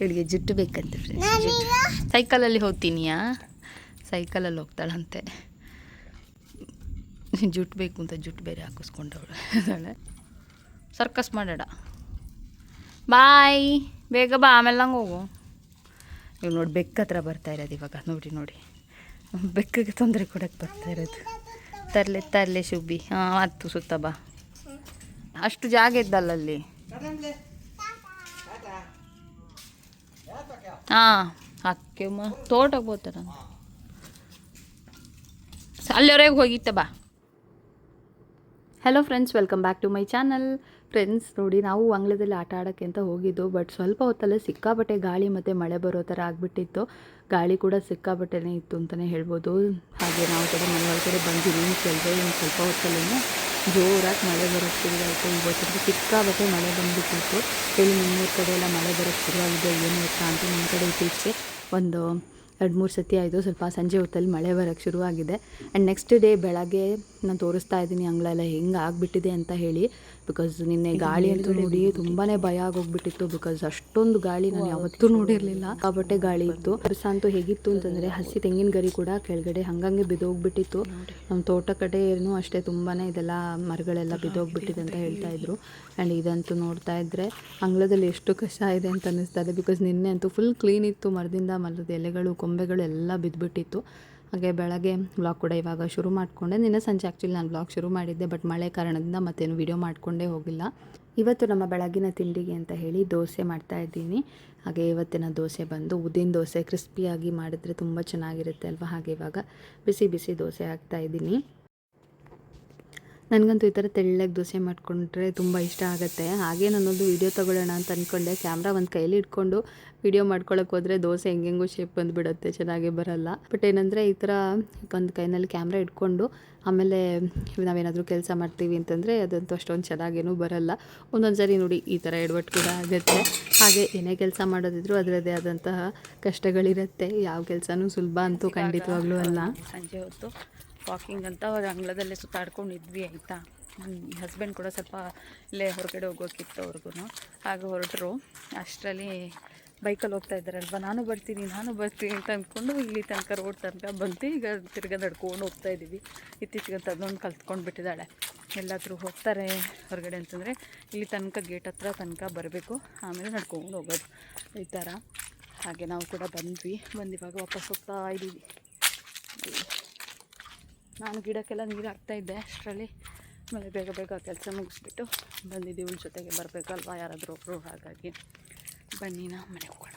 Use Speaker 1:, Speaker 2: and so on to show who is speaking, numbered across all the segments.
Speaker 1: ಇವಳಿಗೆ ಜುಟ್ಟು ಬೇಕಂತೆ ಫ್ರೆಂಡ್ಸ್. ಸೈಕಲಲ್ಲಿ ಹೋಗ್ತೀನಿಯಾ? ಸೈಕಲಲ್ಲಿ ಹೋಗ್ತಾಳಂತೆ. ಜುಟ್ಟು ಬೇಕು ಅಂತ ಜುಟ್ಟು ಬೇರೆ ಹಾಕಿಸ್ಕೊಂಡವಳು. ಸರ್ಕಸ್ ಮಾಡಾಡ. ಬಾಯ್, ಬೇಗ ಬಾ, ಆಮೇಲೆ ನಂಗೆ ಹೋಗು. ಇವಾಗ ನೋಡಿ ಬೆಕ್ಕ ಹತ್ರ ಬರ್ತಾ ಇರೋದು ಇವಾಗ. ನೋಡಿ ಬೆಕ್ಕಗೆ ತೊಂದರೆ ಕೊಡೋಕ್ಕೆ ಬರ್ತಾ ಇರೋದು. ತರಲೆ ಶುಬ್ಬಿ. ಹಾಂ, ಹತ್ತು ಸುತ್ತ ಬಾ. ಅಷ್ಟು ಜಾಗ ಇದ್ದಲ್ಲಲ್ಲಿ. ಹಾಂ, ಅಕ್ಕೆ ತೋಟಕ್ಕೆ ಹೋಗ್ತಾರ. ಅಲ್ಲಿವರೆಗೆ ಹೋಗಿತ್ತೆ ಬಾ. Hello friends, welcome back to my channel. Friends ನೋಡಿ, ನಾವು ಅಂಗಳದಲ್ಲಿ ಆಟ ಆಡೋಕ್ಕೆ ಅಂತ ಹೋಗಿದ್ದು. ಬಟ್ ಸ್ವಲ್ಪ ಹೊತ್ತಲ್ಲೇ ಸಿಕ್ಕಾಬಟ್ಟೆ ಗಾಳಿ ಮತ್ತು ಮಳೆ ಬರೋ ಥರ ಆಗಿಬಿಟ್ಟಿತ್ತು. ಗಾಳಿ ಕೂಡ ಸಿಕ್ಕಾಬಟ್ಟೆನೇ ಇತ್ತು ಅಂತಲೇ ಹೇಳ್ಬೋದು. ಹಾಗೆ ನಾವು ಕೂಡ ಮನೆ ಒಳಗಡೆ ಬಂದಿದ್ದೀವಿ. ಒಂದು ಸ್ವಲ್ಪ ಹೊತ್ತಲ್ಲೇ ಜೋರಾಗಿ ಮಳೆ ಬರೋಕ್ಕೆ ಶುರುವಾಯಿತು. ಇವತ್ತು ಸಿಕ್ಕಾಬಟ್ಟೆ ಮಳೆ ಬಂದುಬಿಟ್ಟಿತ್ತು. ಹೇಳಿ ನಿಮ್ಮೂರ ಕಡೆ ಎಲ್ಲ ಮಳೆ ಬರೋಕ್ಕೆ ಶುರುವಾಗಿದೆ ಏನು ಗೊತ್ತಾ ಅಂತ. ನಮ್ಮ ಕಡೆ ಇತ್ತೀಚೆಗೆ ಒಂದು 2-3 ಸತಿ ಆಯಿತು. ಸ್ವಲ್ಪ ಸಂಜೆ ಹೊತ್ತಲ್ಲಿ ಮಳೆ ಬರೋಕ್ಕೆ ಶುರುವಾಗಿದೆ. ಆ್ಯಂಡ್ ನೆಕ್ಸ್ಟ್ ಡೇ ಬೆಳಗ್ಗೆ ನಾನು ತೋರಿಸ್ತಾ ಇದ್ದೀನಿ ಅಂಗಳೆಲ್ಲ ಹೆಂಗೆ ಆಗಿಬಿಟ್ಟಿದೆ ಅಂತ ಹೇಳಿ. ಬಿಕಾಸ್ ನಿನ್ನೆ ಗಾಳಿ ಅಂತೂ ನೋಡಿ ತುಂಬಾ ಭಯ ಆಗೋಗ್ಬಿಟ್ಟಿತ್ತು. ಬಿಕಾಸ್ ಅಷ್ಟೊಂದು ಗಾಳಿ ನಾನು ಯಾವತ್ತೂ ನೋಡಿರಲಿಲ್ಲ. ಸಿಕ್ಕಾಪಟ್ಟೆ ಗಾಳಿ ಇತ್ತು. ವರ್ಷ ಅಂತೂ ಹೇಗಿತ್ತು ಅಂತಂದರೆ ಹಸಿ ತೆಂಗಿನ ಗರಿ ಕೂಡ ಕೆಳಗಡೆ ಹಂಗಂಗೆ ಬಿದ್ದೋಗ್ಬಿಟ್ಟಿತ್ತು. ನಮ್ಮ ತೋಟ ಕಡೆಯೂ ಅಷ್ಟೇ ತುಂಬಾ ಇದೆಲ್ಲ ಮರಗಳೆಲ್ಲ ಬಿದ್ದೋಗ್ಬಿಟ್ಟಿದೆ ಅಂತ ಹೇಳ್ತಾ ಇದ್ರು. ಆ್ಯಂಡ್ ಇದಂತೂ ನೋಡ್ತಾ ಇದ್ದರೆ ಅಂಗಳದಲ್ಲಿ ಎಷ್ಟು ಕಷ್ಟ ಇದೆ ಅಂತ ಅನ್ನಿಸ್ತಾ ಇದೆ. ಬಿಕಾಸ್ ನಿನ್ನೆ ಅಂತೂ ಫುಲ್ ಕ್ಲೀನ್ ಇತ್ತು. ಮರದ ಎಲೆಗಳು ಕೊಂಬೆಗಳು ಎಲ್ಲ ಬಿದ್ದುಬಿಟ್ಟಿತ್ತು. ಹಾಗೆ ಬೆಳಗ್ಗೆ ವ್ಲಾಗ್ ಕೂಡ ಇವಾಗ ಶುರು ಮಾಡಿಕೊಂಡೆ. ನಿನ್ನೆ ಸಂಜೆ ಆ್ಯಕ್ಚುಲಿ ನಾನು ವ್ಲಾಗ್ ಶುರು ಮಾಡಿದ್ದೆ. ಬಟ್ ಮಳೆ ಕಾರಣದಿಂದ ಮತ್ತೇನು ವಿಡಿಯೋ ಮಾಡಿಕೊಂಡೇ ಹೋಗಿಲ್ಲ. ಇವತ್ತು ನಮ್ಮ ಬೆಳಗಿನ ತಿಂಡಿಗೆ ಅಂತ ಹೇಳಿ ದೋಸೆ ಮಾಡ್ತಾಯಿದ್ದೀನಿ. ಹಾಗೆ ಇವತ್ತಿನ ದೋಸೆ ಬಂದು ಉದ್ದಿನ ದೋಸೆ. ಕ್ರಿಸ್ಪಿಯಾಗಿ ಮಾಡಿದ್ರೆ ತುಂಬ ಚೆನ್ನಾಗಿರುತ್ತೆ ಅಲ್ವಾ. ಹಾಗೆ ಇವಾಗ ಬಿಸಿ ದೋಸೆ ಹಾಕ್ತಾಯಿದ್ದೀನಿ. ನನಗಂತೂ ಈ ಥರ ತೆಳ್ಳಗೆ ದೋಸೆ ಮಾಡಿಕೊಂಡ್ರೆ ತುಂಬ ಇಷ್ಟ ಆಗುತ್ತೆ. ಹಾಗೆ ನಾನೊಂದು ವೀಡಿಯೋ ತೊಗೊಳ್ಳೋಣ ಅಂತ ಅಂದ್ಕೊಂಡೆ. ಕ್ಯಾಮ್ರಾ ಒಂದು ಕೈಯಲ್ಲಿ ಇಟ್ಕೊಂಡು ವೀಡಿಯೋ ಮಾಡ್ಕೊಳ್ಳೋಕೆ ಹೋದರೆ ದೋಸೆ ಹೆಂಗೆಂಗೋ ಶೇಪ್ ಬಂದುಬಿಡುತ್ತೆ, ಚೆನ್ನಾಗೇ ಬರೋಲ್ಲ. ಬಟ್ ಏನಂದರೆ ಈ ಥರ ಒಂದು ಕೈನಲ್ಲಿ ಕ್ಯಾಮ್ರಾ ಇಟ್ಕೊಂಡು ಆಮೇಲೆ ನಾವೇನಾದರೂ ಕೆಲಸ ಮಾಡ್ತೀವಿ ಅಂತಂದರೆ ಅದಂತೂ ಅಷ್ಟೊಂದು ಚೆನ್ನಾಗೇನೂ ಬರೋಲ್ಲ. ಒಂದೊಂದು ಸರಿ ನೋಡಿ ಈ ಥರ ಎಡವಟ್ಟು ಕೂಡ ಆಗುತ್ತೆ. ಹಾಗೆ ಏನೇ ಕೆಲಸ ಮಾಡೋದಿದ್ರು ಅದರದ್ದೇ ಆದಂತಹ ಕಷ್ಟಗಳಿರುತ್ತೆ. ಯಾವ ಕೆಲಸನೂ ಸುಲಭ ಅಂತೂ ಖಂಡಿತವಾಗ್ಲೂ ಅಲ್ಲ. ಸಂಜೆ ಹೊತ್ತು ವಾಕಿಂಗ್ ಅಂತ ಅಂಗಳದಲ್ಲೇ ಸುತ್ತಾಡ್ಕೊಂಡಿದ್ವಿ ಆಯಿತಾ. ನನ್ನ ಹಸ್ಬೆಂಡ್ ಕೂಡ ಸ್ವಲ್ಪ ಇಲ್ಲೇ ಹೊರಗಡೆ ಹೋಗೋಕ್ಕಿತ್ತು ಅವ್ರಿಗೂ. ಆಗ ಹೊರಟರು. ಅಷ್ಟರಲ್ಲಿ ಬೈಕಲ್ಲಿ ಹೋಗ್ತಾ ಇದ್ದಾರಲ್ವ, ನಾನು ಬರ್ತೀನಿ ಅಂತ ಅಂದ್ಕೊಂಡು ಇಲ್ಲಿ ತನಕ ರೋಡ್ ತನಕ ಬಂತು. ಈಗ ತಿರ್ಗಾ ನಡ್ಕೊಂಡು ಹೋಗ್ತಾ ಇದ್ದೀವಿ. ಇತ್ತೀಚೆಗಂತ ಅದೊಂದು ಕಲ್ತ್ಕೊಂಡು ಬಿಟ್ಟಿದ್ದಾಳೆ. ಎಲ್ಲಾದರೂ ಹೋಗ್ತಾರೆ ಹೊರಗಡೆ ಅಂತಂದರೆ ಇಲ್ಲಿ ತನಕ ಗೇಟ್ ಹತ್ರ ತನಕ ಬರಬೇಕು, ಆಮೇಲೆ ನಡ್ಕೊಂಡು ಹೋಗೋದು ಈ ಥರ. ಹಾಗೆ ನಾವು ಕೂಡ ಬಂದು ಇವಾಗ ವಾಪಸ್ ಹೋಗ್ತಾ ಇದ್ದೀವಿ. ನಾನು ಗಿಡಕ್ಕೆಲ್ಲ ನೀರು ಹಾಕ್ತಾಯಿದ್ದೆ. ಅಷ್ಟರಲ್ಲಿ ಆಮೇಲೆ ಬೇಗ ಕೆಲಸ ಮುಗಿಸ್ಬಿಟ್ಟು ಬಂದಿದ್ದೀವಿ. ಇವಳ ಜೊತೆಗೆ ಬರಬೇಕಲ್ವ ಯಾರಾದರೂ ಒಬ್ಬರು. ಹಾಗಾಗಿ ಬನ್ನಿ ನಾ ಮನೆಗೆ ಹೋಗೋಣ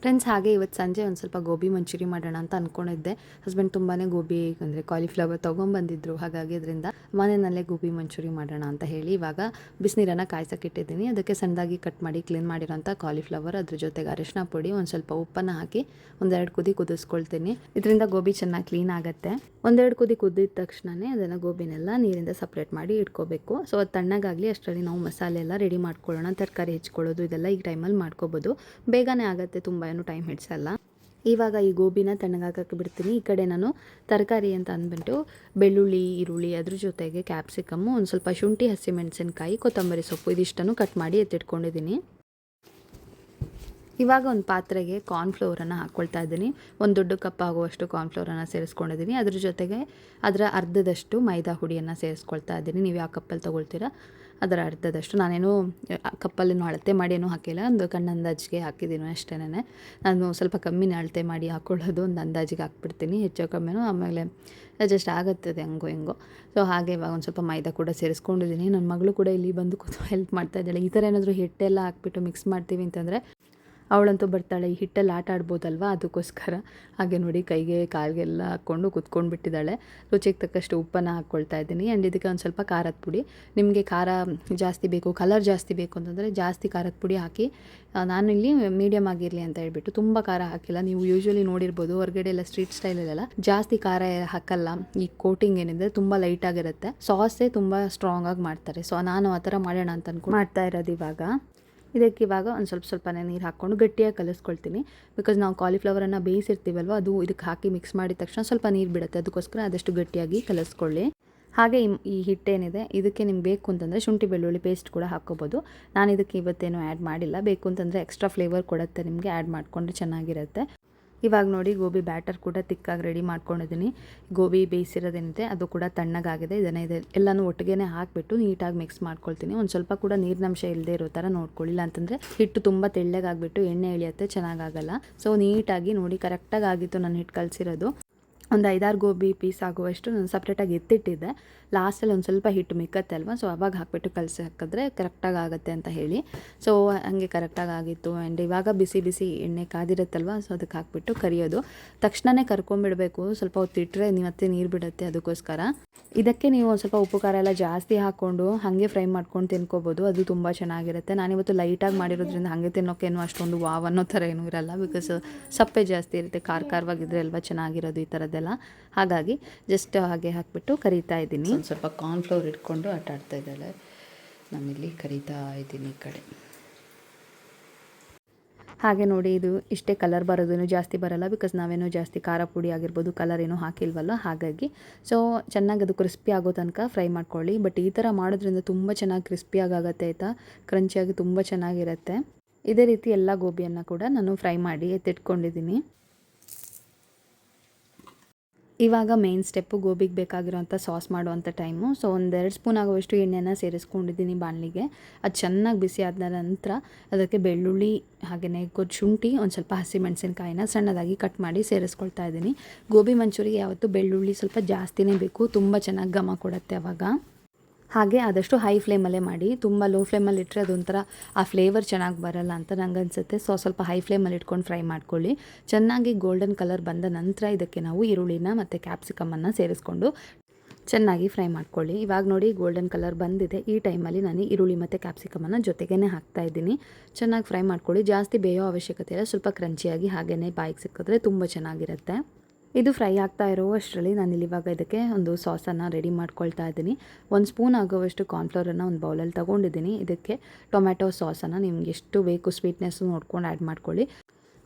Speaker 1: ಫ್ರೆಂಡ್ಸ್. ಹಾಗೆ ಇವತ್ತು ಸಂಜೆ ಒಂದು ಸ್ವಲ್ಪ ಗೋಬಿ ಮಂಚೂರಿ ಮಾಡೋಣ ಅಂತ ಅಂದ್ಕೊಂಡಿದ್ದೆ. ಹಸ್ಬೆಂಡ್ ತುಂಬಾ ಗೋಬಿ ಅಂದರೆ ಕಾಲಿಫ್ಲವರ್ ತೊಗೊಂಬಂದಿದ್ರು. ಹಾಗಾಗಿ ಅದರಿಂದ ಮನೆಯಲ್ಲೇ ಗೋಬಿ ಮಂಚೂರಿ ಮಾಡೋಣ ಅಂತ ಹೇಳಿ ಇವಾಗ ಬಿಸಿನೀರನ್ನು ಕಾಯ್ಸೋಕ್ಕಿಟ್ಟಿದ್ದೀನಿ. ಅದಕ್ಕೆ ಸಣ್ಣದಾಗಿ ಕಟ್ ಮಾಡಿ ಕ್ಲೀನ್ ಮಾಡಿರೋಂಥ ಕಾಲಿಫ್ಲವರ್, ಅದ್ರ ಜೊತೆಗೆ ಅರಿಶಿನ ಪುಡಿ, ಒಂದು ಸ್ವಲ್ಪ ಉಪ್ಪನ್ನು ಹಾಕಿ 1-2 ಕುದಿ ಕುದಿಸ್ಕೊಳ್ತೀನಿ. ಇದರಿಂದ ಗೋಬಿ ಚೆನ್ನಾಗಿ ಕ್ಲೀನ್ ಆಗುತ್ತೆ. 1-2 ಕುದಿ ಕುದ್ದಿದ ತಕ್ಷಣವೇ ಅದನ್ನು ಗೋಬಿನೆಲ್ಲ ನೀರಿಂದ ಸಪ್ರೇಟ್ ಮಾಡಿ ಇಟ್ಕೋಬೇಕು. ಸೊ ಅದು ತಣ್ಣಗಾಗಲಿ ಅಷ್ಟರಲ್ಲಿ ನಾವು ಮಸಾಲೆ ಎಲ್ಲ ರೆಡಿ ಮಾಡ್ಕೊಳ್ಳೋಣ. ತರಕಾರಿ ಹೆಚ್ಕೊಳ್ಳೋದು ಇದೆಲ್ಲ ಈ ಟೈಮಲ್ಲಿ ಮಾಡ್ಕೋಬೋದು. ಬೇಗನೆ ಆಗುತ್ತೆ, ತುಂಬ ಏನು ಟೈಮ್ ಹಿಡಿಸಲ್ಲ. ಇವಾಗ ಈ ಗೋಬಿನ ತಣ್ಣಗಾಕಕ್ಕೆ ಬಿಡ್ತೀನಿ. ಈ ಕಡೆ ನಾನು ತರಕಾರಿ ಅಂತ ಅಂದ್ಬಿಟ್ಟು ಬೆಳ್ಳುಳ್ಳಿ, ಈರುಳ್ಳಿ, ಅದ್ರ ಜೊತೆಗೆ ಕ್ಯಾಪ್ಸಿಕಮ್ಮು, ಒಂದು ಸ್ವಲ್ಪ ಶುಂಠಿ, ಹಸಿಮೆಣಸಿನ್ಕಾಯಿ, ಕೊತ್ತಂಬರಿ ಸೊಪ್ಪು ಇದಿಷ್ಟನ್ನು ಕಟ್ ಮಾಡಿ ಎತ್ತಿಟ್ಕೊಂಡಿದ್ದೀನಿ. ಇವಾಗ ಒಂದು ಪಾತ್ರೆಗೆ ಕಾರ್ನ್ಫ್ಲೋರನ್ನು ಹಾಕ್ಕೊಳ್ತಾ ಇದ್ದೀನಿ. ಒಂದು ದೊಡ್ಡ ಕಪ್ ಆಗುವಷ್ಟು ಕಾರ್ನ್ಫ್ಲೋರನ್ನು ಸೇರಿಸ್ಕೊಂಡಿದ್ದೀನಿ. ಅದ್ರ ಜೊತೆಗೆ ಅದರ ಅರ್ಧದಷ್ಟು ಮೈದಾ ಹುಡಿಯನ್ನು ಸೇರಿಸ್ಕೊಳ್ತಾ ಇದ್ದೀನಿ. ನೀವು ಯಾವ ಕಪ್ಪಲ್ಲಿ ತೊಗೊಳ್ತೀರಾ ಅದರ ಅರ್ಧದಷ್ಟು. ನಾನೇನು ಕಪ್ಪಲ್ಲೂ ಅಳತೆ ಮಾಡಿ ಏನೂ ಹಾಕಿಲ್ಲ, ಒಂದು ಕಣ್ಣು ಅಂದಾಜಿಗೆ ಹಾಕಿದ್ದೀನಿ ಅಷ್ಟೇ. ನಾನು ಸ್ವಲ್ಪ ಕಮ್ಮಿನೇ ಅಳತೆ ಮಾಡಿ ಹಾಕ್ಕೊಳ್ಳೋದು, ಒಂದು ಅಂದಾಜಿಗೆ ಹಾಕ್ಬಿಡ್ತೀನಿ. ಹೆಚ್ಚು ಕಮ್ಮಿನೂ ಆಮೇಲೆ ಅಡ್ಜಸ್ಟ್ ಆಗುತ್ತದೆ ಹಂಗೋ ಹೆಂಗೋ. ಸೊ ಹಾಗೆ ಇವಾಗ ಒಂದು ಸ್ವಲ್ಪ ಮೈದಾ ಕೂಡ ಸೇರಿಸ್ಕೊಂಡಿದ್ದೀನಿ. ನನ್ನ ಮಗಳು ಕೂಡ ಇಲ್ಲಿ ಬಂದು ಹೆಲ್ಪ್ ಮಾಡ್ತಾ ಇದ್ದಾಳೆ. ಈ ಥರ ಏನಾದರೂ ಹಿಟ್ಟೆಲ್ಲ ಹಾಕ್ಬಿಟ್ಟು ಮಿಕ್ಸ್ ಮಾಡ್ತೀವಿ ಅಂತಂದರೆ ಅವಳಂತೂ ಬರ್ತಾಳೆ. ಈ ಹಿಟ್ಟಲ್ಲಿ ಆಟ ಆಡ್ಬೋದಲ್ವ, ಅದಕ್ಕೋಸ್ಕರ. ಹಾಗೆ ನೋಡಿ ಕೈಗೆ ಕಾಲಿಗೆಲ್ಲ ಹಾಕ್ಕೊಂಡು ಕುತ್ಕೊಂಡು ಬಿಟ್ಟಿದ್ದಾಳೆ. ರುಚಿಗೆ ತಕ್ಕಷ್ಟು ಉಪ್ಪನ್ನು ಹಾಕ್ಕೊಳ್ತಾ ಇದ್ದೀನಿ. ಆ್ಯಂಡ್ ಇದಕ್ಕೆ ಒಂದು ಸ್ವಲ್ಪ ಖಾರದ ಪುಡಿ. ನಿಮಗೆ ಖಾರ ಜಾಸ್ತಿ ಬೇಕು, ಕಲರ್ ಜಾಸ್ತಿ ಬೇಕು ಅಂತಂದರೆ ಜಾಸ್ತಿ ಖಾರದ ಪುಡಿ ಹಾಕಿ. ನಾನಿಲ್ಲಿ ಮೀಡಿಯಮ್ ಆಗಿರಲಿ ಅಂತ ಹೇಳ್ಬಿಟ್ಟು ತುಂಬ ಖಾರ ಹಾಕಿಲ್ಲ. ನೀವು ಯೂಶ್ವಲಿ ನೋಡಿರ್ಬೋದು ಹೊರಗಡೆ ಎಲ್ಲ ಸ್ಟ್ರೀಟ್ ಸ್ಟೈಲಲ್ಲೆಲ್ಲ ಜಾಸ್ತಿ ಖಾರ ಹಾಕಲ್ಲ. ಈ ಕೋಟಿಂಗ್ ಏನಿದೆ ತುಂಬ ಲೈಟಾಗಿರುತ್ತೆ. ಸಾಸೇ ತುಂಬ ಸ್ಟ್ರಾಂಗಾಗಿ ಮಾಡ್ತಾರೆ. ಸೊ ನಾನು ಆ ಥರ ಮಾಡೋಣ ಅಂತ ಅಂದ್ಕೊಂಡು ಮಾಡ್ತಾ ಇರೋದು. ಇದಕ್ಕೆ ಇವಾಗ ಒಂದು ಸ್ವಲ್ಪನೇ ನೀರು ಹಾಕ್ಕೊಂಡು ಗಟ್ಟಿಯಾಗಿ ಕಲಿಸ್ಕೊಳ್ತೀನಿ. ಬಿಕಾಸ್ ನಾವು ಕಾಲಿಫ್ಲವರನ್ನು ಬೇಯಿಸಿರ್ತೀವಲ್ವ, ಅದು ಇದಕ್ಕೆ ಹಾಕಿ ಮಿಕ್ಸ್ ಮಾಡಿದ ತಕ್ಷಣ ಸ್ವಲ್ಪ ನೀರು ಬಿಡುತ್ತೆ. ಅದಕ್ಕೋಸ್ಕರ ಆದಷ್ಟು ಗಟ್ಟಿಯಾಗಿ ಕಲಿಸ್ಕೊಳ್ಳಿ. ಹಾಗೆ ಈ ಹಿಟ್ಟೇನಿದೆ ಇದಕ್ಕೆ ನಿಮ್ಗೆ ಬೇಕು ಅಂತಂದರೆ ಶುಂಠಿ ಬೆಳ್ಳುಳ್ಳಿ ಪೇಸ್ಟ್ ಕೂಡ ಹಾಕ್ಕೋಬೋದು. ನಾನು ಇದಕ್ಕೆ ಇವತ್ತೇನು ಆ್ಯಡ್ ಮಾಡಿಲ್ಲ. ಬೇಕು ಅಂತಂದರೆ ಎಕ್ಸ್ಟ್ರಾ ಫ್ಲೇವರ್ ಕೊಡುತ್ತೆ ನಿಮಗೆ, ಆ್ಯಡ್ ಮಾಡಿಕೊಂಡ್ರೆ ಚೆನ್ನಾಗಿರುತ್ತೆ. ಇವಾಗ ನೋಡಿ ಗೋಬಿ ಬ್ಯಾಟರ್ ಕೂಡ ತಿಕ್ಕಾಗಿ ರೆಡಿ ಮಾಡ್ಕೊಂಡಿದ್ದೀನಿ. ಗೋಬಿ ಬೇಯಿಸಿರೋದೇನಿದೆ ಅದು ಕೂಡ ತಣ್ಣಗಾಗಿದೆ. ಎಲ್ಲನೂ ಒಟ್ಟಿಗೆ ಹಾಕಿಬಿಟ್ಟು ನೀಟಾಗಿ ಮಿಕ್ಸ್ ಮಾಡ್ಕೊಳ್ತೀನಿ. ಒಂದು ಸ್ವಲ್ಪ ಕೂಡ ನೀರಿನಂಶ ಇಲ್ಲದೆ ಇರೋ ಥರ ನೋಡ್ಕೊಳ್ಳಿಲ್ಲ ಅಂತಂದರೆ ಹಿಟ್ಟು ತುಂಬ ತೆಳ್ಳಗಾಗಿಬಿಟ್ಟು ಎಣ್ಣೆ ಇಳಿಯುತ್ತೆ, ಚೆನ್ನಾಗಾಗಲ್ಲ. ಸೊ ನೀಟಾಗಿ ನೋಡಿ ಕರೆಕ್ಟಾಗಿ ಆಗಿತ್ತು ನಾನು ಹಿಟ್ಟು ಕಲಸಿರೋದು. ಒಂದು 5-6 ಗೋಬಿ ಪೀಸ್ ಆಗುವಷ್ಟು ನಾನು ಸಪ್ರೇಟಾಗಿ ಎತ್ತಿಟ್ಟಿದ್ದೆ. ಲಾಸ್ಟಲ್ಲಿ ಒಂದು ಸ್ವಲ್ಪ ಹಿಟ್ಟು ಮಿಕ್ಕತ್ತೆ ಅಲ್ವಾ, ಸೊ ಅವಾಗ ಹಾಕಿಬಿಟ್ಟು ಕಲಸಿ ಹಾಕಿದ್ರೆ ಕರೆಕ್ಟಾಗಿ ಆಗುತ್ತೆ ಅಂತ ಹೇಳಿ. ಸೊ ಹಾಗೆ ಕರೆಕ್ಟಾಗಿ ಆಗಿತ್ತು. ಆ್ಯಂಡ್ ಇವಾಗ ಬಿಸಿ ಬಿಸಿ ಎಣ್ಣೆ ಕಾದಿರುತ್ತಲ್ವ, ಸೊ ಅದಕ್ಕೆ ಹಾಕಿಬಿಟ್ಟು ಕರಿಯೋದು. ತಕ್ಷಣವೇ ಕರ್ಕೊಂಡ್ಬಿಡಬೇಕು, ಸ್ವಲ್ಪ ಹೊತ್ತಿಟ್ಟರೆ ಮತ್ತೆ ನೀರು ಬಿಡುತ್ತೆ. ಅದಕ್ಕೋಸ್ಕರ ಇದಕ್ಕೆ ನೀವು ಒಂದು ಸ್ವಲ್ಪ ಉಪ್ಪು ಖಾರ ಎಲ್ಲ ಜಾಸ್ತಿ ಹಾಕ್ಕೊಂಡು ಹಾಗೆ ಫ್ರೈ ಮಾಡ್ಕೊಂಡು ತಿನ್ಕೋಬೋದು. ಅದು ತುಂಬ ಚೆನ್ನಾಗಿರುತ್ತೆ. ನಾನಿವತ್ತು ಲೈಟಾಗಿ ಮಾಡಿರೋದ್ರಿಂದ ಹಾಗೆ ತಿನ್ನೋಕ್ಕೇನು ಅಷ್ಟೊಂದು ವಾವ್ ಅನ್ನೋ ಥರ ಏನೂ ಇರಲ್ಲ. ಬಿಕಾಸ್ ಸಪ್ಪೆ ಜಾಸ್ತಿ ಇರುತ್ತೆ, ಖಾರವಾಗಿದ್ದರೆ ಅಲ್ವಾ ಚೆನ್ನಾಗಿರೋದು ಈ ಥರದ್ದೆಲ್ಲ. ಹಾಗಾಗಿ ಜಸ್ಟ್ ಹಾಗೆ ಹಾಕಿಬಿಟ್ಟು ಕರಿತಾ ಇದ್ದೀನಿ. ಒಂದು ಸ್ವಲ್ಪ ಕಾರ್ನ್ಫ್ಲೋರ್ ಇಟ್ಕೊಂಡು ಆಟ ಆಡ್ತಾ ಇದ್ದಾಳೆ. ನಾನಿಲ್ಲಿ ಕರಿತಾ ಇದ್ದೀನಿ ಈ ಕಡೆ. ಹಾಗೆ ನೋಡಿ ಇದು ಇಷ್ಟೇ ಕಲರ್ ಬರೋದೇನು ಜಾಸ್ತಿ ಬರಲ್ಲ, ಬಿಕಾಸ್ ನಾವೇನೋ ಜಾಸ್ತಿ ಖಾರ ಪುಡಿ ಆಗಿರ್ಬೋದು ಕಲರ್ ಏನೂ ಹಾಕಿಲ್ವಲ್ಲ, ಹಾಗಾಗಿ. ಸೊ ಚೆನ್ನಾಗಿ ಅದು ಕ್ರಿಸ್ಪಿ ಆಗೋ ತನಕ ಫ್ರೈ ಮಾಡ್ಕೊಳ್ಳಿ. ಬಟ್ ಈ ಥರ ಮಾಡೋದ್ರಿಂದ ತುಂಬ ಚೆನ್ನಾಗಿ ಕ್ರಿಸ್ಪಿಯಾಗಿ ಆಗುತ್ತೆ ಆಯಿತಾ, ಕ್ರಂಚಿಯಾಗಿ ತುಂಬ ಚೆನ್ನಾಗಿರುತ್ತೆ. ಇದೇ ರೀತಿ ಎಲ್ಲ ಗೋಬಿಯನ್ನು ಕೂಡ ನಾನು ಫ್ರೈ ಮಾಡಿ ಎತ್ತಿಟ್ಕೊಂಡಿದ್ದೀನಿ. ಇವಾಗ ಮೇನ್ ಸ್ಟೆಪ್ಪು ಗೋಬಿಗೆ ಬೇಕಾಗಿರೋಂಥ ಸಾಸ್ ಮಾಡುವಂಥ ಟೈಮು. ಸೊ 1-2 ಸ್ಪೂನ್ ಆಗುವಷ್ಟು ಎಣ್ಣೆನ ಸೇರಿಸ್ಕೊಂಡಿದ್ದೀನಿ ಬಾಣಲಿಗೆ. ಅದು ಚೆನ್ನಾಗಿ ಬಿಸಿ ಆದ ನಂತರ ಅದಕ್ಕೆ ಬೆಳ್ಳುಳ್ಳಿ ಹಾಗೆಯೇ ಶುಂಠಿ, ಒಂದು ಸ್ವಲ್ಪ ಹಸಿಮೆಣಸಿನ್ಕಾಯಿನ ಸಣ್ಣದಾಗಿ ಕಟ್ ಮಾಡಿ ಸೇರಿಸ್ಕೊಳ್ತಾ ಇದ್ದೀನಿ. ಗೋಬಿ ಮಂಚೂರಿಗೆ ಯಾವತ್ತೂ ಬೆಳ್ಳುಳ್ಳಿ ಸ್ವಲ್ಪ ಜಾಸ್ತಿನೇ ಬೇಕು, ತುಂಬ ಚೆನ್ನಾಗಿ ಘಮ ಕೊಡುತ್ತೆ ಅವಾಗ. ಹಾಗೆ ಆದಷ್ಟು ಹೈ ಫ್ಲೇಮಲ್ಲೇ ಮಾಡಿ. ತುಂಬ ಲೋ ಫ್ಲೇಮಲ್ಲಿ ಇಟ್ಟರೆ ಅದೊಂಥರ ಆ ಫ್ಲೇವರ್ ಚೆನ್ನಾಗಿ ಬರಲ್ಲ ಅಂತ ನಂಗೆ ಅನಿಸುತ್ತೆ. ಸೊ ಸ್ವಲ್ಪ ಹೈ ಫ್ಲೇಮಲ್ಲಿ ಇಟ್ಕೊಂಡು ಫ್ರೈ ಮಾಡ್ಕೊಳ್ಳಿ. ಚೆನ್ನಾಗಿ ಗೋಲ್ಡನ್ ಕಲರ್ ಬಂದ ನಂತರ ಇದಕ್ಕೆ ನಾವು ಈರುಳ್ಳಿನ ಮತ್ತು ಕ್ಯಾಪ್ಸಿಕಮನ್ನು ಸೇರಿಸ್ಕೊಂಡು ಚೆನ್ನಾಗಿ ಫ್ರೈ ಮಾಡ್ಕೊಳ್ಳಿ. ಇವಾಗ ನೋಡಿ ಗೋಲ್ಡನ್ ಕಲರ್ ಬಂದಿದೆ. ಈ ಟೈಮಲ್ಲಿ ನಾನು ಈರುಳ್ಳಿ ಮತ್ತು ಕ್ಯಾಪ್ಸಿಕಮನ್ನು ಜೊತೆಗೇ ಹಾಕ್ತಾಯಿದ್ದೀನಿ. ಚೆನ್ನಾಗಿ ಫ್ರೈ ಮಾಡ್ಕೊಳ್ಳಿ. ಜಾಸ್ತಿ ಬೇಯೋ ಅವಶ್ಯಕತೆ ಇಲ್ಲ, ಸ್ವಲ್ಪ ಕ್ರಂಚಿಯಾಗಿ ಹಾಗೆಯೇ ಬಾಯಿಗೆ ಸಿಕ್ಕಿದ್ರೆ ತುಂಬ ಚೆನ್ನಾಗಿರುತ್ತೆ. ಇದು ಫ್ರೈ ಆಗ್ತಾ ಇರೋ ಅಷ್ಟರಲ್ಲಿ ನಾನಿಲ್ಲಿ ಇವಾಗ ಇದಕ್ಕೆ ಒಂದು ಸಾಸನ್ನು ರೆಡಿ ಮಾಡ್ಕೊಳ್ತಾ ಇದ್ದೀನಿ. 1 ಸ್ಪೂನ್ ಆಗೋವಷ್ಟು ಕಾರ್ನ್ಫ್ಲವರನ್ನು ಒಂದು ಬೌಲಲ್ಲಿ ತೊಗೊಂಡಿದ್ದೀನಿ. ಇದಕ್ಕೆ ಟೊಮ್ಯಾಟೊ ಸಾಸನ್ನು ನಿಮ್ಗೆ ಎಷ್ಟು ಬೇಕು ಸ್ವೀಟ್ನೆಸ್ಸು ನೋಡ್ಕೊಂಡು ಆ್ಯಡ್ ಮಾಡ್ಕೊಳ್ಳಿ.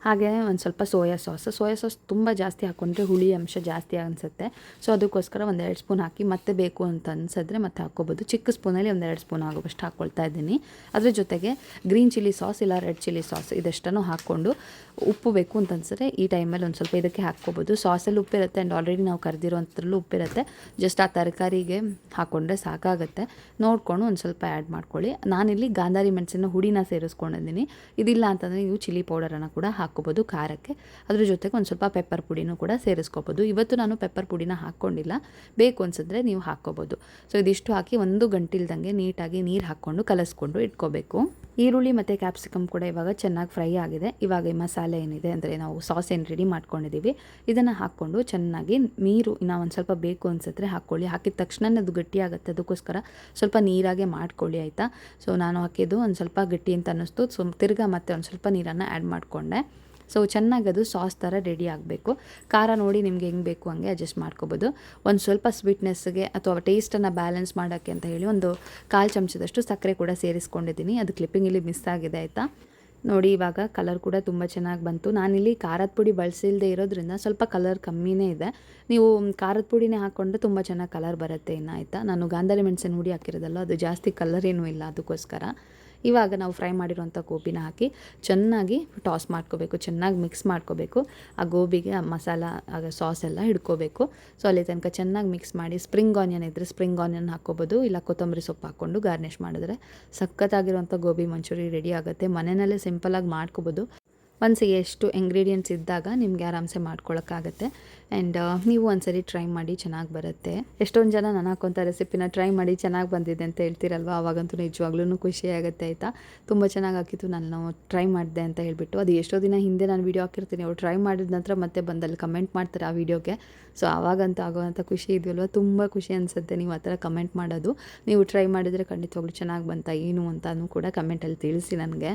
Speaker 1: ಹಾಗೆ ಒಂದು ಸ್ವಲ್ಪ ಸೋಯಾ ಸಾಸ್ ತುಂಬ ಜಾಸ್ತಿ ಹಾಕ್ಕೊಂಡ್ರೆ ಹುಳಿ ಅಂಶ ಜಾಸ್ತಿ ಅನಿಸುತ್ತೆ. ಸೊ ಅದಕ್ಕೋಸ್ಕರ 1-2 ಸ್ಪೂನ್ ಹಾಕಿ ಮತ್ತೆ ಬೇಕು ಅಂತ ಅನಿಸಿದ್ರೆ ಮತ್ತೆ ಹಾಕ್ಕೋಬೋದು. ಚಿಕ್ಕ ಸ್ಪೂನಲ್ಲಿ 1-2 ಸ್ಪೂನ್ ಆಗುವಷ್ಟು ಹಾಕ್ಕೊಳ್ತಾ ಇದ್ದೀನಿ. ಅದ್ರ ಜೊತೆಗೆ ಗ್ರೀನ್ ಚಿಲ್ಲಿ ಸಾಸ್ ಇಲ್ಲ ರೆಡ್ ಚಿಲ್ಲಿ ಸಾಸ್ ಇದಷ್ಟನ್ನು ಹಾಕ್ಕೊಂಡು ಉಪ್ಪು ಬೇಕು ಅಂತ ಅನಿಸಿದ್ರೆ ಈ ಟೈಮಲ್ಲಿ ಒಂದು ಸ್ವಲ್ಪ ಇದಕ್ಕೆ ಹಾಕ್ಕೋಬೋದು. ಸಾಸಲ್ಲಿ ಉಪ್ಪಿರುತ್ತೆ ಆ್ಯಂಡ್ ಆಲ್ರೆಡಿ ನಾವು ಕರೆದಿರೋಂಥದ್ರಲ್ಲೂ ಉಪ್ಪಿರುತ್ತೆ. ಜಸ್ಟ್ ಆ ತರಕಾರಿಗೆ ಹಾಕ್ಕೊಂಡ್ರೆ ಸಾಕಾಗುತ್ತೆ. ನೋಡಿಕೊಂಡು ಒಂದು ಸ್ವಲ್ಪ ಆ್ಯಡ್ ಮಾಡ್ಕೊಳ್ಳಿ. ನಾನಿಲ್ಲಿ ಗಾಂಧಾರಿ ಮೆಣಸಿನ ಹುಡಿನ ಸೇರಿಸ್ಕೊಂಡಿದ್ದೀನಿ. ಇದಿಲ್ಲ ಅಂತಂದರೆ ನೀವು ಚಿಲ್ಲಿ ಪೌಡರನ್ನು ಕೂಡ ಹಾಕ್ಕೋಬೋದು ಖಾರಕ್ಕೆ. ಅದ್ರ ಜೊತೆಗೆ ಒಂದು ಸ್ವಲ್ಪ ಪೆಪ್ಪರ್ ಪುಡಿನೂ ಕೂಡ ಸೇರಿಸ್ಕೋಬೋದು. ಇವತ್ತು ನಾನು ಪೆಪ್ಪರ್ ಪುಡಿನ ಹಾಕ್ಕೊಂಡಿಲ್ಲ, ಬೇಕು ಅನಿಸಿದ್ರೆ ನೀವು ಹಾಕ್ಕೋಬೋದು. ಸೊ ಇದಿಷ್ಟು ಹಾಕಿ 1 ಗಂಟೆ ನೀಟಾಗಿ ನೀರು ಹಾಕ್ಕೊಂಡು ಕಲಸ್ಕೊಂಡು ಇಟ್ಕೋಬೇಕು. ಈರುಳ್ಳಿ ಮತ್ತು ಕ್ಯಾಪ್ಸಿಕಮ್ ಕೂಡ ಇವಾಗ ಚೆನ್ನಾಗಿ ಫ್ರೈ ಆಗಿದೆ. ಇವಾಗ ಈ ಮಸಾಲೆ ಏನಿದೆ ಅಂದರೆ ನಾವು ಸಾಸ್ ಏನು ರೆಡಿ ಮಾಡ್ಕೊಂಡಿದ್ದೀವಿ ಇದನ್ನು ಹಾಕ್ಕೊಂಡು ಚೆನ್ನಾಗಿ ನೀರು ಇನ್ನೂ ಒಂದು ಸ್ವಲ್ಪ ಬೇಕು ಅನಿಸಿದ್ರೆ ಹಾಕ್ಕೊಳ್ಳಿ. ಹಾಕಿದ ತಕ್ಷಣ ಅದು ಗಟ್ಟಿಯಾಗುತ್ತೆ, ಅದಕ್ಕೋಸ್ಕರ ಸ್ವಲ್ಪ ನೀರಾಗೆ ಮಾಡ್ಕೊಳ್ಳಿ ಆಯಿತಾ. ಸೊ ನಾನು ಹಾಕಿದ್ದು ಒಂದು ಸ್ವಲ್ಪ ಗಟ್ಟಿ ಅಂತ ಅನ್ನಿಸ್ತು. ಸೊ ತಿರ್ಗಾ ಮತ್ತೆ ಒಂದು ಸ್ವಲ್ಪ ನೀರನ್ನು ಆ್ಯಡ್ ಮಾಡಿಕೊಂಡೆ. ಸೊ ಚೆನ್ನಾಗಿ ಅದು ಸಾಸ್ ಥರ ರೆಡಿ ಆಗಬೇಕು. ಖಾರ ನೋಡಿ ನಿಮಗೆ ಹೆಂಗೆ ಬೇಕು ಹಂಗೆ ಅಡ್ಜಸ್ಟ್ ಮಾಡ್ಕೋಬೋದು. ಒಂದು ಸ್ವಲ್ಪ ಸ್ವೀಟ್ನೆಸ್ಗೆ ಅಥವಾ ಟೇಸ್ಟನ್ನು ಬ್ಯಾಲೆನ್ಸ್ ಮಾಡೋಕ್ಕೆ ಅಂತ ಹೇಳಿ ಒಂದು 1/4 ಚಮಚದಷ್ಟು ಸಕ್ಕರೆ ಕೂಡ ಸೇರಿಸ್ಕೊಂಡಿದ್ದೀನಿ. ಅದು ಕ್ಲಿಪ್ಪಿಂಗಲ್ಲಿ ಮಿಸ್ ಆಗಿದೆ ಆಯಿತಾ. ನೋಡಿ ಇವಾಗ ಕಲರ್ ಕೂಡ ತುಂಬ ಚೆನ್ನಾಗಿ ಬಂತು. ನಾನಿಲ್ಲಿ ಖಾರದ ಪುಡಿ ಬಳಸಿಲ್ಲದೆ ಇರೋದ್ರಿಂದ ಸ್ವಲ್ಪ ಕಲರ್ ಕಮ್ಮಿನೇ ಇದೆ. ನೀವು ಖಾರದ ಪುಡಿನೇ ಹಾಕ್ಕೊಂಡ್ರೆ ತುಂಬ ಚೆನ್ನಾಗಿ ಕಲರ್ ಬರುತ್ತೆ ಇನ್ನು ಆಯಿತಾ. ನಾನು ಗಾಂಧಾರಿ ಮೆಣಸಿನ ಹುಡಿ ಹಾಕಿರೋದಲ್ಲ, ಅದು ಜಾಸ್ತಿ ಕಲರ್ ಏನೂ ಇಲ್ಲ, ಅದಕ್ಕೋಸ್ಕರ. ಇವಾಗ ನಾವು ಫ್ರೈ ಮಾಡಿರೋಂಥ ಗೋಬಿನ ಹಾಕಿ ಚೆನ್ನಾಗಿ ಟಾಸ್ ಮಾಡ್ಕೋಬೇಕು, ಚೆನ್ನಾಗಿ ಮಿಕ್ಸ್ ಮಾಡ್ಕೋಬೇಕು. ಆ ಗೋಬಿಗೆ ಆ ಮಸಾಲ ಆಗ ಸಾಸ್ ಎಲ್ಲ ಹಿಡ್ಕೋಬೇಕು. ಸೊ ಅಲ್ಲಿ ತನಕ ಚೆನ್ನಾಗಿ ಮಿಕ್ಸ್ ಮಾಡಿ ಸ್ಪ್ರಿಂಗ್ ಆನಿಯನ್ ಇದ್ದರೆ ಸ್ಪ್ರಿಂಗ್ ಆನಿಯನ್ ಹಾಕ್ಕೋಬೋದು, ಇಲ್ಲ ಕೊತ್ತಂಬರಿ ಸೊಪ್ಪು ಹಾಕ್ಕೊಂಡು ಗಾರ್ನಿಷ್ ಮಾಡಿದ್ರೆ ಸಖತ್ತಾಗಿರೋಂಥ ಗೋಬಿ ಮಂಚೂರಿ ರೆಡಿ ಆಗುತ್ತೆ. ಮನೆಯಲ್ಲೇ ಸಿಂಪಲಾಗಿ ಮಾಡ್ಕೋಬೋದು. ಒಂದ್ಸರಿ ಎಷ್ಟು ಇಂಗ್ರೀಡಿಯೆಂಟ್ಸ್ ಇದ್ದಾಗ ನಿಮಗೆ ಆರಾಮ್ಸೆ ಮಾಡ್ಕೊಳ್ಳೋಕ್ಕಾಗತ್ತೆ. ಆ್ಯಂಡ್ ನೀವು ಒಂದ್ಸರಿ ಟ್ರೈ ಮಾಡಿ, ಚೆನ್ನಾಗಿ ಬರುತ್ತೆ. ಎಷ್ಟೊಂದು ಜನ ನಾನು ಹಾಕೋಂಥ ರೆಸಿಪಿನ ಟ್ರೈ ಮಾಡಿ ಚೆನ್ನಾಗಿ ಬಂದಿದೆ ಅಂತ ಹೇಳ್ತಿರಲ್ವ, ಆವಾಗಂತೂ ನಿಜವಾಗ್ಲೂ ಖುಷಿ ಆಗುತ್ತೆ ಆಯಿತಾ. ತುಂಬ ಚೆನ್ನಾಗಿ ಹಾಕಿತ್ತು, ನಾನು ಟ್ರೈ ಮಾಡಿದೆ ಅಂತ ಹೇಳಿಬಿಟ್ಟು. ಅದು ಎಷ್ಟೋ ದಿನ ಹಿಂದೆ ನಾನು ವೀಡಿಯೋ ಹಾಕಿರ್ತೀನಿ, ಅವ್ರು ಟ್ರೈ ಮಾಡಿದ ನಂತರ ಮತ್ತೆ ಬಂದಲ್ಲಿ ಕಮೆಂಟ್ ಮಾಡ್ತಾರೆ ಆ ವೀಡಿಯೋಗೆ. ಸೊ ಆವಾಗಂತೂ ಆಗೋವಂಥ ಖುಷಿ ಇದೆಯಲ್ವ, ತುಂಬ ಖುಷಿ ಅನಿಸುತ್ತೆ ನೀವು ಆ ಥರ ಕಮೆಂಟ್ ಮಾಡೋದು. ನೀವು ಟ್ರೈ ಮಾಡಿದರೆ ಖಂಡಿತವಾಗ್ಲೂ ಚೆನ್ನಾಗಿ ಬಂತಾ ಏನು ಅಂತಲೂ ಕೂಡ ಕಮೆಂಟಲ್ಲಿ ತಿಳಿಸಿ ನನಗೆ.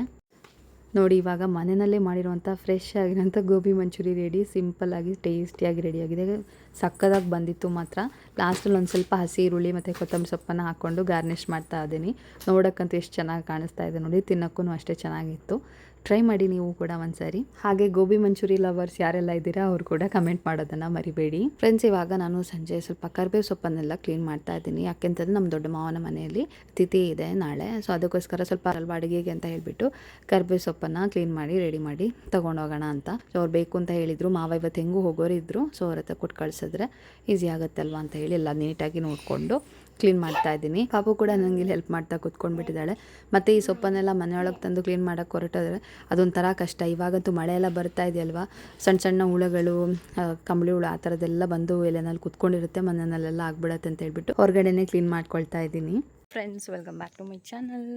Speaker 1: ನೋಡಿ ಇವಾಗ ಮನೆಯಲ್ಲೇ ಮಾಡಿರುವಂಥ ಫ್ರೆಶ್ ಆಗಿರೋಂಥ ಗೋಬಿ ಮಂಚೂರಿ ರೆಡಿ, ಸಿಂಪಲ್ಲಾಗಿ ಟೇಸ್ಟಿಯಾಗಿ ರೆಡಿಯಾಗಿದೆ. ಸಕ್ಕದಾಗಿ ಬಂದಿತ್ತು ಮಾತ್ರ. ಲಾಸ್ಟಲ್ಲಿ ಒಂದು ಸ್ವಲ್ಪ ಹಸಿ ಈರುಳ್ಳಿ ಮತ್ತು ಕೊತ್ತಂಬರಿ ಸೊಪ್ಪನ್ನು ಹಾಕ್ಕೊಂಡು ಗಾರ್ನಿಷ್ ಮಾಡ್ತಾ ಇದ್ದೀನಿ. ನೋಡೋಕ್ಕಂತೂ ಎಷ್ಟು ಚೆನ್ನಾಗಿ ಕಾಣಿಸ್ತಾ ಇದೆ ನೋಡಿ, ತಿನ್ನೋಕ್ಕೂ ಅಷ್ಟೇ ಚೆನ್ನಾಗಿತ್ತು. ಟ್ರೈ ಮಾಡಿ ನೀವು ಕೂಡ ಒಂದ್ಸರಿ. ಹಾಗೆ ಗೋಬಿ ಮಂಚೂರಿ ಲವರ್ಸ್ ಯಾರೆಲ್ಲ ಇದ್ದೀರಾ ಅವ್ರು ಕೂಡ ಕಮೆಂಟ್ ಮಾಡೋದನ್ನು ಮರಿಬೇಡಿ. ಫ್ರೆಂಡ್ಸ್, ಇವಾಗ ನಾನು ಸಂಜೆ ಸ್ವಲ್ಪ ಕರಿಬೇವು ಸೊಪ್ಪನ್ನೆಲ್ಲ ಕ್ಲೀನ್ ಮಾಡ್ತಾ ಇದ್ದೀನಿ. ಯಾಕೆಂತಂದರೆ ನಮ್ಮ ದೊಡ್ಡ ಮಾವನ ಮನೆಯಲ್ಲಿ ತಿಥಿ ಇದೆ ನಾಳೆ. ಸೊ ಅದಕ್ಕೋಸ್ಕರ ಸ್ವಲ್ಪ ಅಲ್ವಾ ಅಡುಗೆಗೆ ಅಂತ ಹೇಳಿಬಿಟ್ಟು ಕರಿಬೇವು ಸೊಪ್ಪನ್ನು ಕ್ಲೀನ್ ಮಾಡಿ ರೆಡಿ ಮಾಡಿ ತೊಗೊಂಡೋಗೋಣ ಅಂತ. ಸೊ ಅವ್ರು ಬೇಕು ಅಂತ ಹೇಳಿದರು. ಮಾವ ಇವತ್ತು ಹೆಂಗೂ ಹೋಗೋರು ಇದ್ದರು. ಸೊ ಅವ್ರ ಹತ್ರ ಕೊಟ್ಟು ಕಳಿಸಿದ್ರೆ ಈಸಿ ಆಗುತ್ತಲ್ವ ಅಂತ ಹೇಳಿ ಎಲ್ಲ ನೀಟಾಗಿ ನೋಡಿಕೊಂಡು ಕ್ಲೀನ್ ಮಾಡ್ತಾ ಇದ್ದೀನಿ. ಪಾಪು ಕೂಡ ನನಗೆ ಹೆಲ್ಪ್ ಮಾಡ್ತಾ ಕೂತ್ಕೊಂಡ್ಬಿಟ್ಟಿದ್ದಾಳೆ. ಮತ್ತು ಈ ಸೊಪ್ಪನ್ನೆಲ್ಲ ಮನೆಯೊಳಗೆ ತಂದು ಕ್ಲೀನ್ ಮಾಡೋಕ್ಕೆ ಹೊರಟಿದ್ರೆ ಅದೊಂಥರ ಕಷ್ಟ. ಇವಾಗಂತೂ ಮಳೆ ಎಲ್ಲ ಬರ್ತಾ ಇದೆಯಲ್ವ, ಸಣ್ಣ ಸಣ್ಣ ಹುಳುಗಳು, ಕಂಬಳಿ ಹುಳು ಆ ಥರದ್ದೆಲ್ಲ ಬಂದು ಎಲೆನಲ್ಲಿ ಕೂತ್ಕೊಂಡಿರುತ್ತೆ, ಮನೆಯಲ್ಲೆಲ್ಲ ಆಗ್ಬಿಡತ್ತೆ ಅಂತ ಹೇಳ್ಬಿಟ್ಟು ಹೊರಗಡೆನೇ ಕ್ಲೀನ್ ಮಾಡ್ಕೊಳ್ತಾ ಇದ್ದೀನಿ. Friends, welcome back to my channel.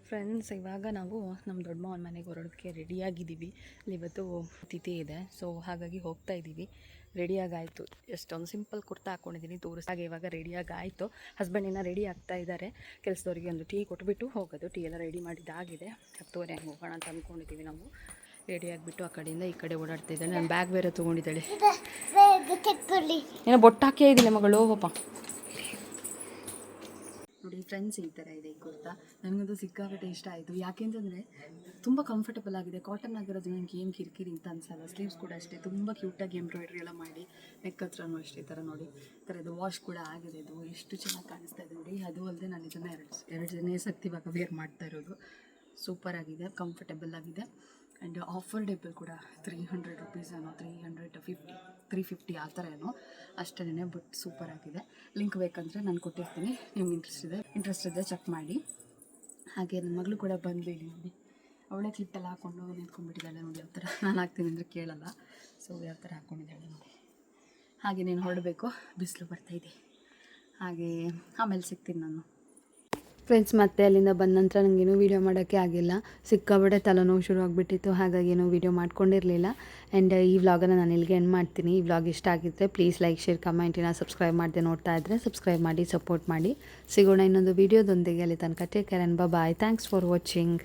Speaker 1: Friends, ಇವಾಗ ನಾವು ನಮ್ಮ ದೊಡ್ಡ ಮಾವನ ಮನೆಗೆ ಹೊರಡೋದಕ್ಕೆ ರೆಡಿಯಾಗಿದ್ದೀವಿ. ಅಲ್ಲಿ ಇವತ್ತು ತಿಥಿ ಇದೆ. ಸೊ ಹಾಗಾಗಿ ಹೋಗ್ತಾ ಇದ್ದೀವಿ. ರೆಡಿಯಾಗಾಯಿತು. ಎಷ್ಟೊಂದು ಸಿಂಪಲ್ ಕುರ್ತಾ ಹಾಕ್ಕೊಂಡಿದ್ದೀನಿ, ತೋರಿಸ್ದಾಗೆ ಇವಾಗ ರೆಡಿಯಾಗಾಯಿತು. ಹಸ್ಬೆಂಡಿನ ರೆಡಿ ಆಗ್ತಾ ಇದ್ದಾರೆ. ಕೆಲಸದವ್ರಿಗೆ ಒಂದು ಟೀ ಕೊಟ್ಬಿಟ್ಟು ಹೋಗೋದು. ಟೀ ಎಲ್ಲ ರೆಡಿ ಮಾಡಿದ್ದಾಗಿದೆ. 10:30 ಹಂಗೆ ಹೋಗೋಣ ಅಂತ ಅಂದ್ಕೊಂಡಿದ್ದೀವಿ ನಾವು. ರೆಡಿ ಆಗಿಬಿಟ್ಟು ಆ ಕಡೆಯಿಂದ ಈ ಕಡೆ ಓಡಾಡ್ತಾ ಇದ್ದಾಳೆ. ನಾನು ಬ್ಯಾಗ್ ಬೇರೆ ತೊಗೊಂಡಿದ್ದಾಳೆ. ಏನೋ ಬೊಟ್ಟು ಹಾಕೇ ಇದ್ದೀನಿ ಮಗಳು, ಹೋಪ ನೋಡಿ. ಫ್ರೆಂಡ್ಸ್, ಈ ಥರ ಇದೆ ಈ ಕುರ್ತಾ. ನನಗಂತೂ ಸಿಕ್ಕಾಪಟ್ಟೆ ಇಷ್ಟ ಆಯಿತು. ಯಾಕೆಂತಂದರೆ ತುಂಬ ಕಂಫರ್ಟಬಲ್ ಆಗಿದೆ. ಕಾಟನ್ ಆಗಿರೋದು ನನಗೆ ಏನು ಕಿರಿಕಿರಿ ಅಂತ ಅನಿಸಲ್ಲ. ಸ್ಲೀವ್ಸ್ ಕೂಡ ಅಷ್ಟೇ ತುಂಬ ಕ್ಯೂಟಾಗಿ ಎಂಬ್ರಾಯ್ಡ್ರಿ ಎಲ್ಲ ಮಾಡಿ, ನೆಕ್ ಹತ್ರನೂ ಅಷ್ಟೇ ಈ ಥರ ನೋಡಿ. ಈ ಥರ ಇದು ವಾಶ್ ಕೂಡ ಆಗಿದೆ. ಇದು ಎಷ್ಟು ಚೆನ್ನಾಗಿ ಕಾಣಿಸ್ತಾ ಇದೆ ನೋಡಿ. ಅದು ಅಲ್ಲದೆ ನಾನು ಇದನ್ನು ಎರಡು ಜನೇ ಸರ್ತಿ ಇವಾಗ ವೇರ್ ಮಾಡ್ತಾ ಇರೋದು. ಸೂಪರ್ ಆಗಿದೆ, ಕಂಫರ್ಟಬಲ್ ಆಗಿದೆ. ಆ್ಯಂಡ್ ಆಫರ್ಡೇಬಲ್ ಕೂಡ. 300 ರುಪೀಸ್ ಏನೋ, 350 ಆ ಥರ ಏನೋ ಅಷ್ಟೇ. ಬಟ್ ಸೂಪರ್ ಆಗಿದೆ. ಲಿಂಕ್ ಬೇಕಂದರೆ ನಾನು ಕೊಟ್ಟಿರ್ತೀನಿ. ನಿಮ್ಗೆ ಇಂಟ್ರೆಸ್ಟ್ ಇದೆ ಚೆಕ್ ಮಾಡಿ. ಹಾಗೆ ನನ್ನ ಮಗಳು ಕೂಡ ಬಂದು ಇಲ್ಲಿ ನೋಡಿ, ಅವಳೇ ಕ್ಲಿಪ್ಪೆಲ್ಲ ಹಾಕ್ಕೊಂಡು ನಿಂತ್ಕೊಂಡ್ಬಿಟ್ಟಿದ್ದಾಳೆ ನೋಡಿ. ಯಾವ ಥರ ನಾನು ಹಾಕ್ತೀನಿ ಅಂದರೆ ಕೇಳಲ್ಲ. ಸೊ ಯಾವ ಥರ ಹಾಕ್ಕೊಂಡಿದ್ದಾಳೆ ನೋಡಿ. ಹಾಗೆ ನೀನು ಹೊರಡಬೇಕು, ಬಿಸಿಲು ಬರ್ತಾಯಿದೆ. ಹಾಗೆ ಆಮೇಲೆ ಸಿಗ್ತೀನಿ ನಾನು. ಫ್ರೆಂಡ್ಸ್, ಮತ್ತೆ ಅಲ್ಲಿಂದ ಬಂದ ನಂತರ ನನಗೇನು ವೀಡಿಯೋ ಮಾಡೋಕ್ಕೆ ಆಗಿಲ್ಲ. ಸಿಕ್ಕಾಬಟ್ಟೆ ತಲೆನೋವು ಶುರು ಆಗಿಬಿಟ್ಟಿತ್ತು. ಹಾಗಾಗಿ ಏನೂ ವೀಡಿಯೋ ಮಾಡ್ಕೊಂಡಿರಲಿಲ್ಲ. ಆ್ಯಂಡ್ ಈ ವ್ಲಾಗನ್ನು ನಾನು ಇಲ್ಲಿಗೆ ಎಂಡ್ ಮಾಡ್ತೀನಿ. ಈ ವ್ಲಾಗ್ ಇಷ್ಟ ಆಗಿದ್ದರೆ ಪ್ಲೀಸ್ ಲೈಕ್, ಶೇರ್, ಕಮೆಂಟಿನ ಸಬ್ಸ್ಕ್ರೈಬ್ ಮಾಡದೆ ನೋಡ್ತಾ ಇದ್ದರೆ ಸಬ್ಸ್ಕ್ರೈಬ್ ಮಾಡಿ, ಸಪೋರ್ಟ್ ಮಾಡಿ. ಸಿಗೋಣ ಇನ್ನೊಂದು ವೀಡಿಯೋದೊಂದಿಗೆ. ಅಲ್ಲಿ ತನಕ take care and bye. Thanks for watching.